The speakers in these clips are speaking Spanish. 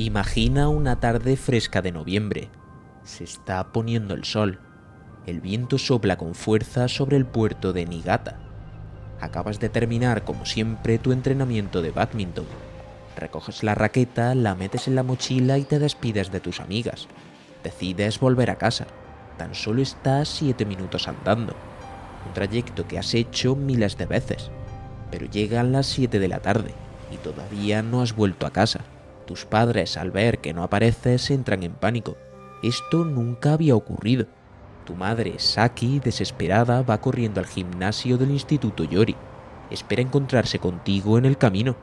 Imagina una tarde fresca de noviembre. Se está poniendo el sol. El viento sopla con fuerza sobre el puerto de Niigata. Acabas de terminar, como siempre, tu entrenamiento de bádminton. Recoges la raqueta, la metes en la mochila y te despides de tus amigas. Decides volver a casa. Tan solo estás 7 minutos andando. Un trayecto que has hecho miles de veces. Pero llegan las 7 de la tarde y todavía no has vuelto a casa. Tus padres, al ver que no apareces, entran en pánico. Esto nunca había ocurrido. Tu madre, Saki, desesperada, va corriendo al gimnasio del Instituto Yori. Espera encontrarse contigo en el camino.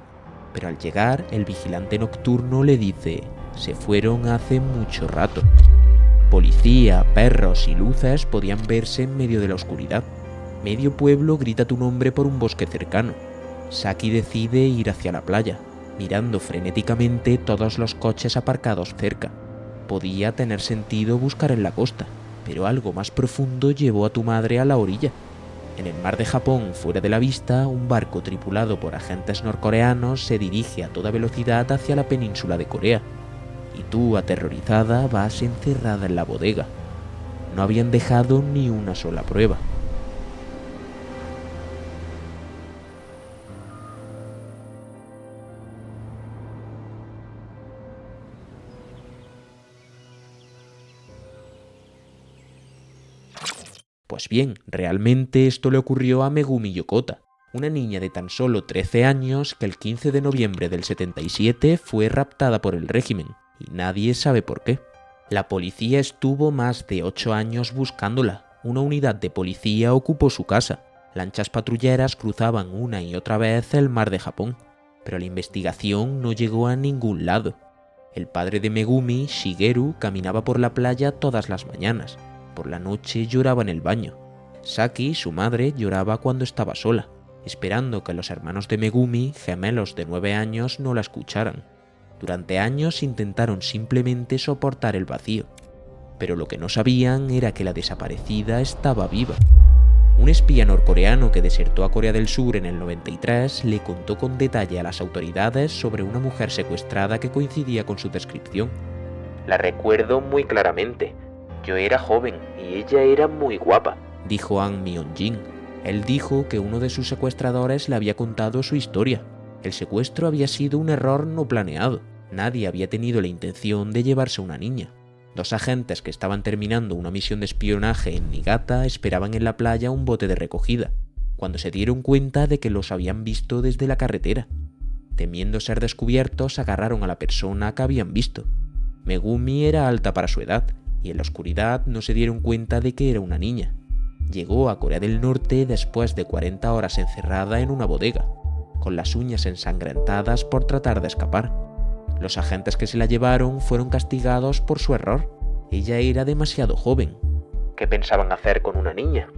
Pero al llegar, el vigilante nocturno le dice: se fueron hace mucho rato. Policía, perros y luces podían verse en medio de la oscuridad. Medio pueblo grita tu nombre por un bosque cercano. Saki decide ir hacia la playa, mirando frenéticamente todos los coches aparcados cerca. Podía tener sentido buscar en la costa, pero algo más profundo llevó a tu madre a la orilla. En el mar de Japón, fuera de la vista, un barco tripulado por agentes norcoreanos se dirige a toda velocidad hacia la península de Corea. Y tú, aterrorizada, vas encerrada en la bodega. No habían dejado ni una sola prueba. Pues bien, realmente esto le ocurrió a Megumi Yokota, una niña de tan solo 13 años que el 15 de noviembre del 77 fue raptada por el régimen, y nadie sabe por qué. La policía estuvo más de 8 años buscándola. Una unidad de policía ocupó su casa. Lanchas patrulleras cruzaban una y otra vez el mar de Japón, pero la investigación no llegó a ningún lado. El padre de Megumi, Shigeru, caminaba por la playa todas las mañanas. Por la noche lloraba en el baño. Saki, su madre, lloraba cuando estaba sola, esperando que los hermanos de Megumi, gemelos de 9 años, no la escucharan. Durante años intentaron simplemente soportar el vacío, pero lo que no sabían era que la desaparecida estaba viva. Un espía norcoreano que desertó a Corea del Sur en el 93 le contó con detalle a las autoridades sobre una mujer secuestrada que coincidía con su descripción. La recuerdo muy claramente. Yo era joven y ella era muy guapa, dijo Ang Myung-jin. Él dijo que uno de sus secuestradores le había contado su historia. El secuestro había sido un error no planeado. Nadie había tenido la intención de llevarse a una niña. 2 agentes que estaban terminando una misión de espionaje en Niigata esperaban en la playa un bote de recogida, cuando se dieron cuenta de que los habían visto desde la carretera. Temiendo ser descubiertos, agarraron a la persona que habían visto. Megumi era alta para su edad, y en la oscuridad no se dieron cuenta de que era una niña. Llegó a Corea del Norte después de 40 horas encerrada en una bodega, con las uñas ensangrentadas por tratar de escapar. Los agentes que se la llevaron fueron castigados por su error. Ella era demasiado joven. ¿Qué pensaban hacer con una niña?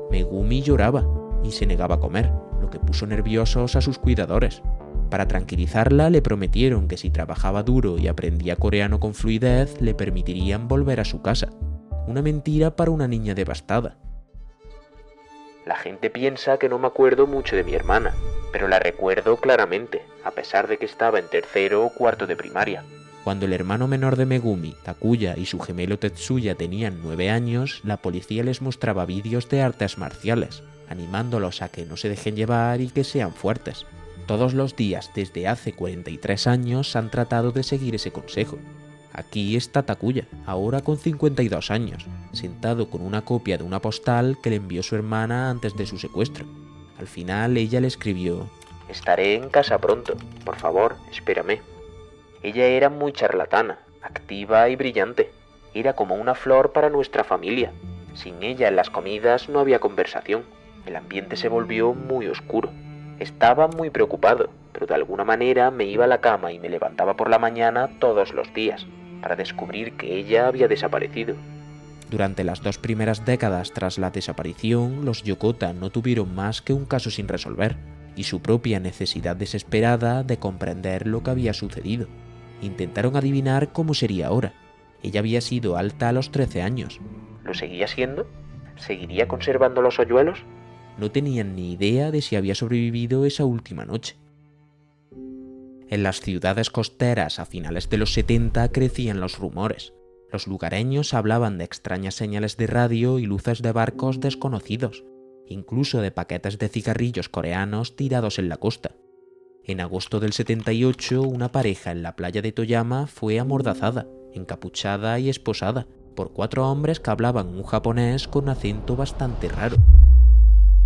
Megumi lloraba y se negaba a comer, lo que puso nerviosos a sus cuidadores. Para tranquilizarla, le prometieron que si trabajaba duro y aprendía coreano con fluidez, le permitirían volver a su casa. Una mentira para una niña devastada. La gente piensa que no me acuerdo mucho de mi hermana, pero la recuerdo claramente, a pesar de que estaba en tercero o cuarto de primaria. Cuando el hermano menor de Megumi, Takuya, y su gemelo Tetsuya tenían 9 años, la policía les mostraba vídeos de artes marciales, animándolos a que no se dejen llevar y que sean fuertes. Todos los días desde hace 43 años han tratado de seguir ese consejo. Aquí está Takuya, ahora con 52 años, sentado con una copia de una postal que le envió su hermana antes de su secuestro. Al final ella le escribió: «Estaré en casa pronto, por favor, espérame». Ella era muy charlatana, activa y brillante. Era como una flor para nuestra familia. Sin ella en las comidas no había conversación. El ambiente se volvió muy oscuro. Estaba muy preocupado, pero de alguna manera me iba a la cama y me levantaba por la mañana todos los días, para descubrir que ella había desaparecido. Durante las 2 primeras décadas tras la desaparición, los Yokota no tuvieron más que un caso sin resolver, y su propia necesidad desesperada de comprender lo que había sucedido. Intentaron adivinar cómo sería ahora. Ella había sido alta a los 13 años. ¿Lo seguía siendo? ¿Seguiría conservando los hoyuelos? No tenían ni idea de si había sobrevivido esa última noche. En las ciudades costeras a finales de los 70 crecían los rumores. Los lugareños hablaban de extrañas señales de radio y luces de barcos desconocidos, incluso de paquetes de cigarrillos coreanos tirados en la costa. En agosto del 78, una pareja en la playa de Toyama fue amordazada, encapuchada y esposada por 4 hombres que hablaban un japonés con acento bastante raro.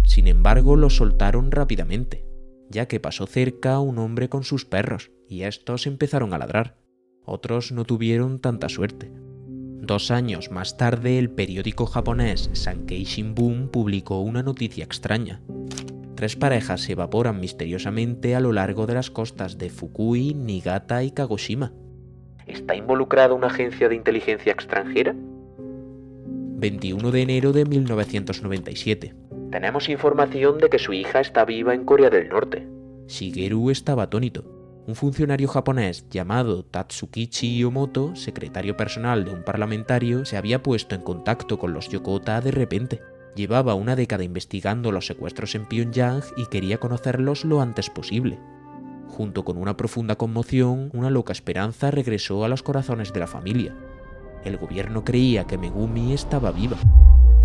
Sin embargo, los soltaron rápidamente, ya que pasó cerca un hombre con sus perros y estos empezaron a ladrar. Otros no tuvieron tanta suerte. 2 años más tarde, el periódico japonés Sankei Shimbun publicó una noticia extraña. 3 parejas se evaporan misteriosamente a lo largo de las costas de Fukui, Niigata y Kagoshima. ¿Está involucrada una agencia de inteligencia extranjera? 21 de enero de 1997. Tenemos información de que su hija está viva en Corea del Norte. Shigeru estaba atónito. Un funcionario japonés llamado Tatsukichi Yomoto, secretario personal de un parlamentario, se había puesto en contacto con los Yokota de repente. Llevaba una década investigando los secuestros en Pyongyang y quería conocerlos lo antes posible. Junto con una profunda conmoción, una loca esperanza regresó a los corazones de la familia. El gobierno creía que Megumi estaba viva.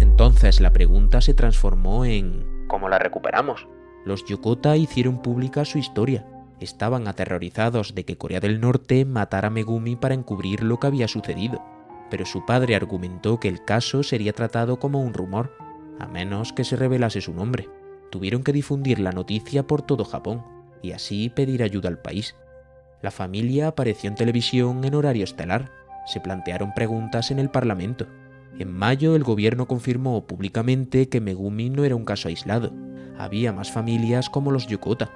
Entonces la pregunta se transformó en ¿cómo la recuperamos? Los Yokota hicieron pública su historia. Estaban aterrorizados de que Corea del Norte matara a Megumi para encubrir lo que había sucedido, pero su padre argumentó que el caso sería tratado como un rumor, a menos que se revelase su nombre. Tuvieron que difundir la noticia por todo Japón, y así pedir ayuda al país. La familia apareció en televisión en horario estelar. Se plantearon preguntas en el Parlamento. En mayo, el gobierno confirmó públicamente que Megumi no era un caso aislado. Había más familias como los Yokota.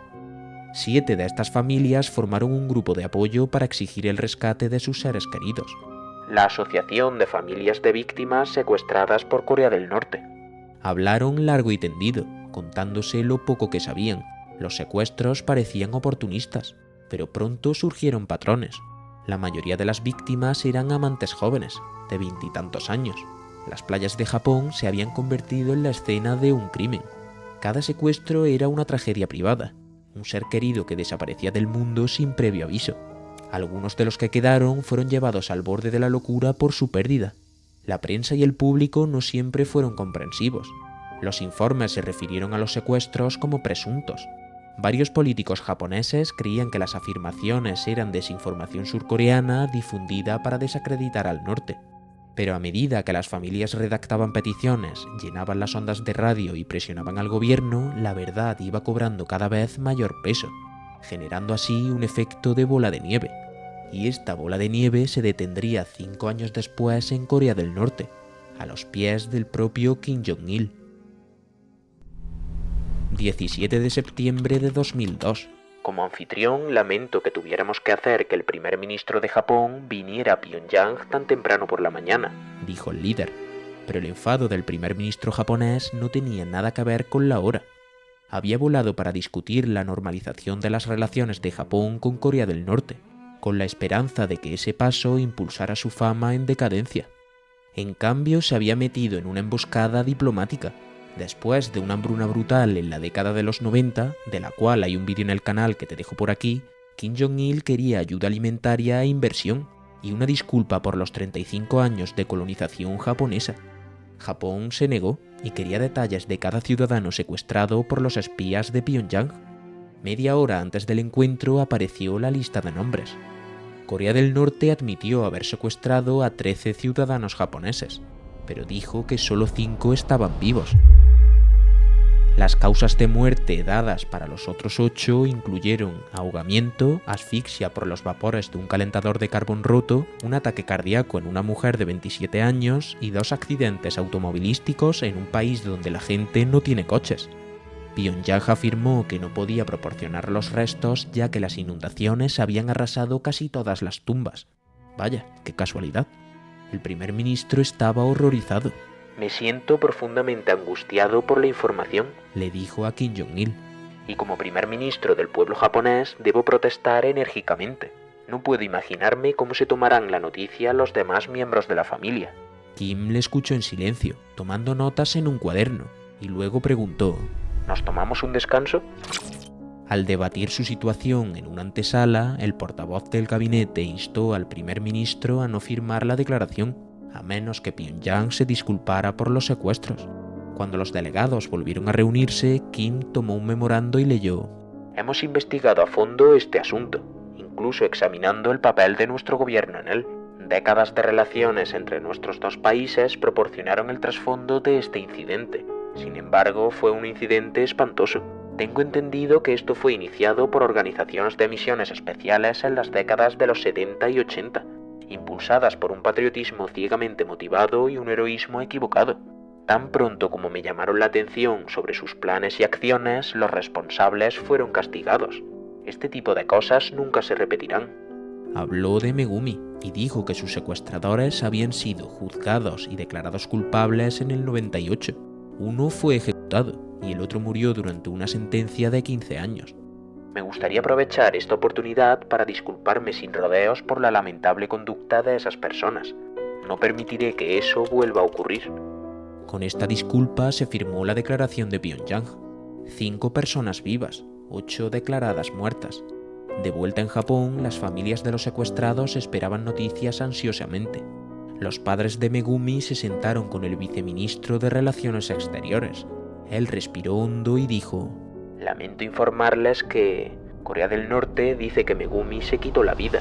7 de estas familias formaron un grupo de apoyo para exigir el rescate de sus seres queridos. La Asociación de Familias de Víctimas Secuestradas por Corea del Norte. Hablaron largo y tendido, contándose lo poco que sabían. Los secuestros parecían oportunistas, pero pronto surgieron patrones. La mayoría de las víctimas eran amantes jóvenes, de 20 y tantos años. Las playas de Japón se habían convertido en la escena de un crimen. Cada secuestro era una tragedia privada, un ser querido que desaparecía del mundo sin previo aviso. Algunos de los que quedaron fueron llevados al borde de la locura por su pérdida. La prensa y el público no siempre fueron comprensivos. Los informes se refirieron a los secuestros como presuntos. Varios políticos japoneses creían que las afirmaciones eran desinformación surcoreana difundida para desacreditar al norte. Pero a medida que las familias redactaban peticiones, llenaban las ondas de radio y presionaban al gobierno, la verdad iba cobrando cada vez mayor peso, generando así un efecto de bola de nieve. Y esta bola de nieve se detendría 5 años después en Corea del Norte, a los pies del propio Kim Jong-il. 17 de septiembre de 2002. Como anfitrión, lamento que tuviéramos que hacer que el primer ministro de Japón viniera a Pyongyang tan temprano por la mañana, dijo el líder. Pero el enfado del primer ministro japonés no tenía nada que ver con la hora. Había volado para discutir la normalización de las relaciones de Japón con Corea del Norte, con la esperanza de que ese paso impulsara su fama en decadencia. En cambio, se había metido en una emboscada diplomática. Después de una hambruna brutal en la década de los 90, de la cual hay un vídeo en el canal que te dejo por aquí, Kim Jong-il quería ayuda alimentaria e inversión, y una disculpa por los 35 años de colonización japonesa. Japón se negó y quería detalles de cada ciudadano secuestrado por los espías de Pyongyang. Media hora antes del encuentro apareció la lista de nombres. Corea del Norte admitió haber secuestrado a 13 ciudadanos japoneses, pero dijo que solo 5 estaban vivos. Las causas de muerte dadas para los otros 8 incluyeron ahogamiento, asfixia por los vapores de un calentador de carbón roto, un ataque cardíaco en una mujer de 27 años y 2 accidentes automovilísticos en un país donde la gente no tiene coches. Pyongyang afirmó que no podía proporcionar los restos ya que las inundaciones habían arrasado casi todas las tumbas. Vaya, qué casualidad. El primer ministro estaba horrorizado. Me siento profundamente angustiado por la información, le dijo a Kim Jong-il. Y como primer ministro del pueblo japonés debo protestar enérgicamente. No puedo imaginarme cómo se tomarán la noticia los demás miembros de la familia. Kim le escuchó en silencio, tomando notas en un cuaderno, y luego preguntó: ¿Nos tomamos un descanso? Al debatir su situación en una antesala, el portavoz del gabinete instó al primer ministro a no firmar la declaración, a menos que Pyongyang se disculpara por los secuestros. Cuando los delegados volvieron a reunirse, Kim tomó un memorando y leyó: «Hemos investigado a fondo este asunto, incluso examinando el papel de nuestro gobierno en él. Décadas de relaciones entre nuestros dos países proporcionaron el trasfondo de este incidente. Sin embargo, fue un incidente espantoso. Tengo entendido que esto fue iniciado por organizaciones de misiones especiales en las décadas de los 70 y 80, impulsadas por un patriotismo ciegamente motivado y un heroísmo equivocado. Tan pronto como me llamaron la atención sobre sus planes y acciones, los responsables fueron castigados. Este tipo de cosas nunca se repetirán». Habló de Megumi y dijo que sus secuestradores habían sido juzgados y declarados culpables en el 98. Uno fue ejecutado y el otro murió durante una sentencia de 15 años. Me gustaría aprovechar esta oportunidad para disculparme sin rodeos por la lamentable conducta de esas personas. No permitiré que eso vuelva a ocurrir. Con esta disculpa se firmó la declaración de Pyongyang. 5 personas vivas, 8 declaradas muertas. De vuelta en Japón, las familias de los secuestrados esperaban noticias ansiosamente. Los padres de Megumi se sentaron con el viceministro de Relaciones Exteriores. Él respiró hondo y dijo: «Lamento informarles que Corea del Norte dice que Megumi se quitó la vida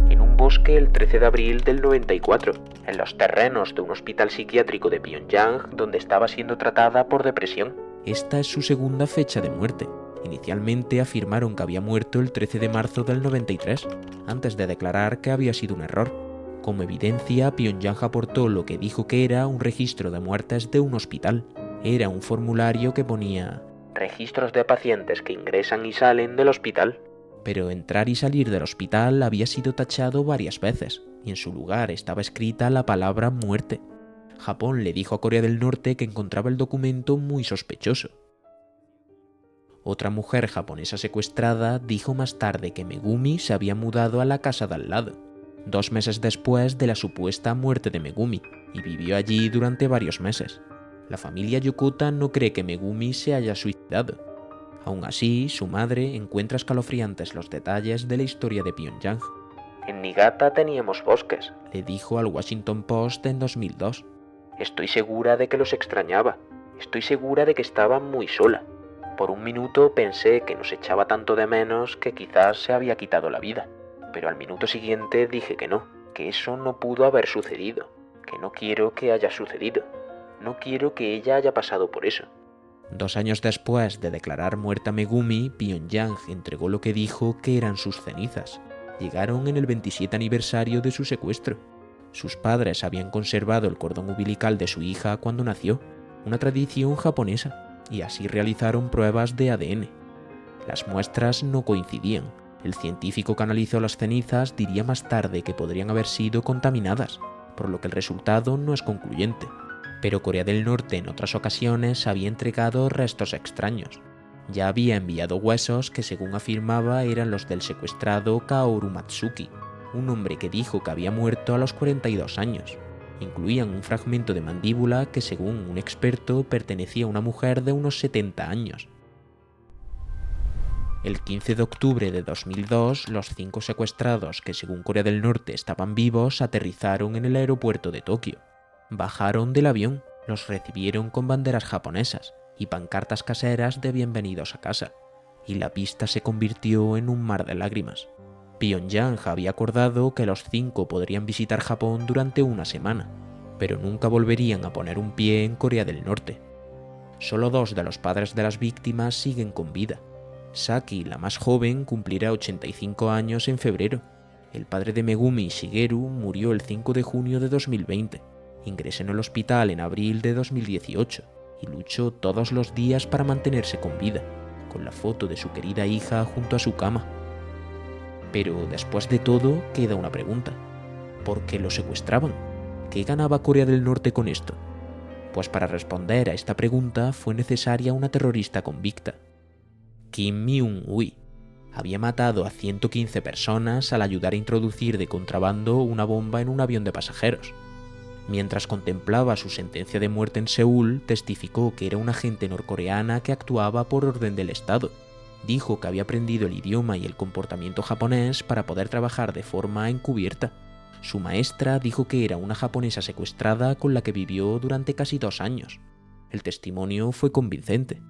en un bosque el 13 de abril del 94, en los terrenos de un hospital psiquiátrico de Pyongyang donde estaba siendo tratada por depresión». Esta es su segunda fecha de muerte. Inicialmente afirmaron que había muerto el 13 de marzo del 93, antes de declarar que había sido un error. Como evidencia, Pyongyang aportó lo que dijo que era un registro de muertes de un hospital. Era un formulario que ponía «registros de pacientes que ingresan y salen del hospital». Pero entrar y salir del hospital había sido tachado varias veces, y en su lugar estaba escrita la palabra muerte. Japón le dijo a Corea del Norte que encontraba el documento muy sospechoso. Otra mujer japonesa secuestrada dijo más tarde que Megumi se había mudado a la casa de al lado, 2 meses después de la supuesta muerte de Megumi, y vivió allí durante varios meses. La familia Yokota no cree que Megumi se haya suicidado. Aún así, su madre encuentra escalofriantes los detalles de la historia de Pyongyang. «En Niigata teníamos bosques», le dijo al Washington Post en 2002. «Estoy segura de que los extrañaba. Estoy segura de que estaba muy sola. Por un minuto pensé que nos echaba tanto de menos que quizás se había quitado la vida. Pero al minuto siguiente dije que no, que eso no pudo haber sucedido, que no quiero que haya sucedido. No quiero que ella haya pasado por eso». 2 años después de declarar muerta a Megumi, Pyongyang entregó lo que dijo que eran sus cenizas. Llegaron en el 27 aniversario de su secuestro. Sus padres habían conservado el cordón umbilical de su hija cuando nació, una tradición japonesa, y así realizaron pruebas de ADN. Las muestras no coincidían. El científico que analizó las cenizas diría más tarde que podrían haber sido contaminadas, por lo que el resultado no es concluyente. Pero Corea del Norte en otras ocasiones había entregado restos extraños. Ya había enviado huesos que, según afirmaba, eran los del secuestrado Kaoru Matsuki, un hombre que dijo que había muerto a los 42 años. Incluían un fragmento de mandíbula que, según un experto, pertenecía a una mujer de unos 70 años. El 15 de octubre de 2002, los 5 secuestrados que, según Corea del Norte, estaban vivos, aterrizaron en el aeropuerto de Tokio. Bajaron del avión, los recibieron con banderas japonesas y pancartas caseras de bienvenidos a casa, y la pista se convirtió en un mar de lágrimas. Pyongyang había acordado que los 5 podrían visitar Japón durante una semana, pero nunca volverían a poner un pie en Corea del Norte. Solo 2 de los padres de las víctimas siguen con vida. Saki, la más joven, cumplirá 85 años en febrero. El padre de Megumi, Shigeru, murió el 5 de junio de 2020. Ingresó en el hospital en abril de 2018 y luchó todos los días para mantenerse con vida, con la foto de su querida hija junto a su cama. Pero después de todo queda una pregunta. ¿Por qué lo secuestraban? ¿Qué ganaba Corea del Norte con esto? Pues para responder a esta pregunta fue necesaria una terrorista convicta. Kim Myung-ui había matado a 115 personas al ayudar a introducir de contrabando una bomba en un avión de pasajeros. Mientras contemplaba su sentencia de muerte en Seúl, testificó que era una agente norcoreana que actuaba por orden del Estado. Dijo que había aprendido el idioma y el comportamiento japonés para poder trabajar de forma encubierta. Su maestra dijo que era una japonesa secuestrada con la que vivió durante casi 2 años. El testimonio fue convincente.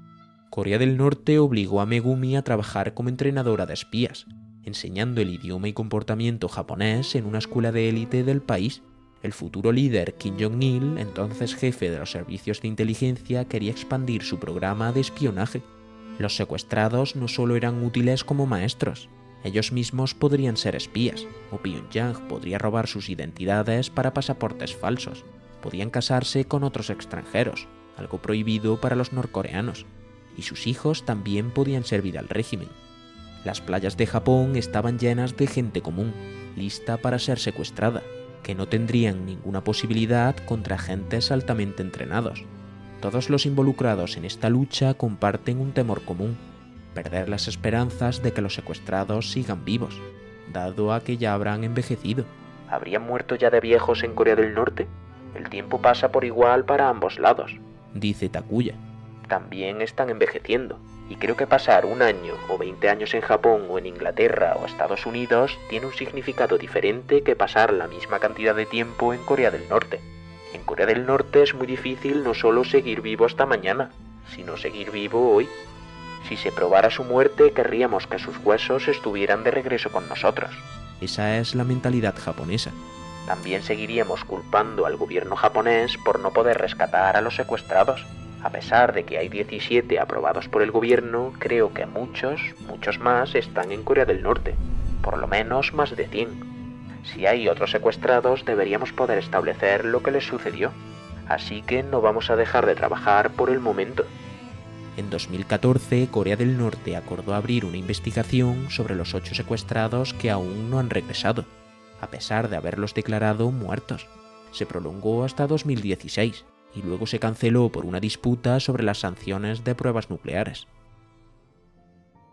Corea del Norte obligó a Megumi a trabajar como entrenadora de espías, enseñando el idioma y comportamiento japonés en una escuela de élite del país. El futuro líder Kim Jong-il, entonces jefe de los servicios de inteligencia, quería expandir su programa de espionaje. Los secuestrados no solo eran útiles como maestros, ellos mismos podrían ser espías, o Pyongyang podría robar sus identidades para pasaportes falsos. Podían casarse con otros extranjeros, algo prohibido para los norcoreanos, y sus hijos también podían servir al régimen. Las playas de Japón estaban llenas de gente común, lista para ser secuestrada, que no tendrían ninguna posibilidad contra agentes altamente entrenados. Todos los involucrados en esta lucha comparten un temor común: perder las esperanzas de que los secuestrados sigan vivos, dado a que ya habrán envejecido. ¿Habrían muerto ya de viejos en Corea del Norte? El tiempo pasa por igual para ambos lados, dice Takuya. También están envejeciendo, y creo que pasar 1 año o 20 años en Japón o en Inglaterra o Estados Unidos tiene un significado diferente que pasar la misma cantidad de tiempo en Corea del Norte. En Corea del Norte es muy difícil no solo seguir vivo hasta mañana, sino seguir vivo hoy. Si se probara su muerte, querríamos que sus huesos estuvieran de regreso con nosotros. Esa es la mentalidad japonesa. También seguiríamos culpando al gobierno japonés por no poder rescatar a los secuestrados. A pesar de que hay 17 aprobados por el gobierno, creo que muchos más están en Corea del Norte. Por lo menos más de 100. Si hay otros secuestrados, deberíamos poder establecer lo que les sucedió. Así que no vamos a dejar de trabajar por el momento. En 2014, Corea del Norte acordó abrir una investigación sobre los 8 secuestrados que aún no han regresado, a pesar de haberlos declarado muertos. Se prolongó hasta 2016 y luego se canceló por una disputa sobre las sanciones de pruebas nucleares.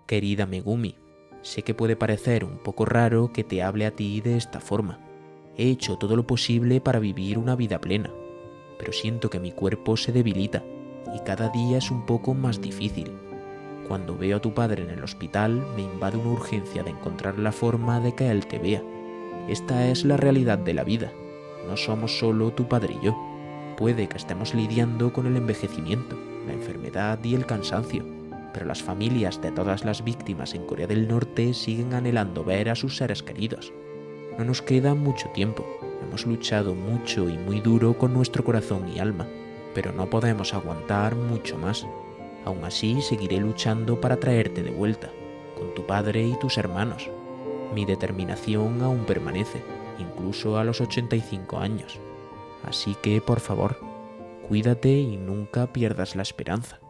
Querida Megumi, sé que puede parecer un poco raro que te hable a ti de esta forma. He hecho todo lo posible para vivir una vida plena, pero siento que mi cuerpo se debilita y cada día es un poco más difícil. Cuando veo a tu padre en el hospital, me invade una urgencia de encontrar la forma de que él te vea. Esta es la realidad de la vida. No somos solo tu padre y yo. Puede que estemos lidiando con el envejecimiento, la enfermedad y el cansancio, pero las familias de todas las víctimas en Corea del Norte siguen anhelando ver a sus seres queridos. No nos queda mucho tiempo. Hemos luchado mucho y muy duro con nuestro corazón y alma, pero no podemos aguantar mucho más. Aún así, seguiré luchando para traerte de vuelta, con tu padre y tus hermanos. Mi determinación aún permanece, incluso a los 85 años. Así que, por favor, cuídate y nunca pierdas la esperanza.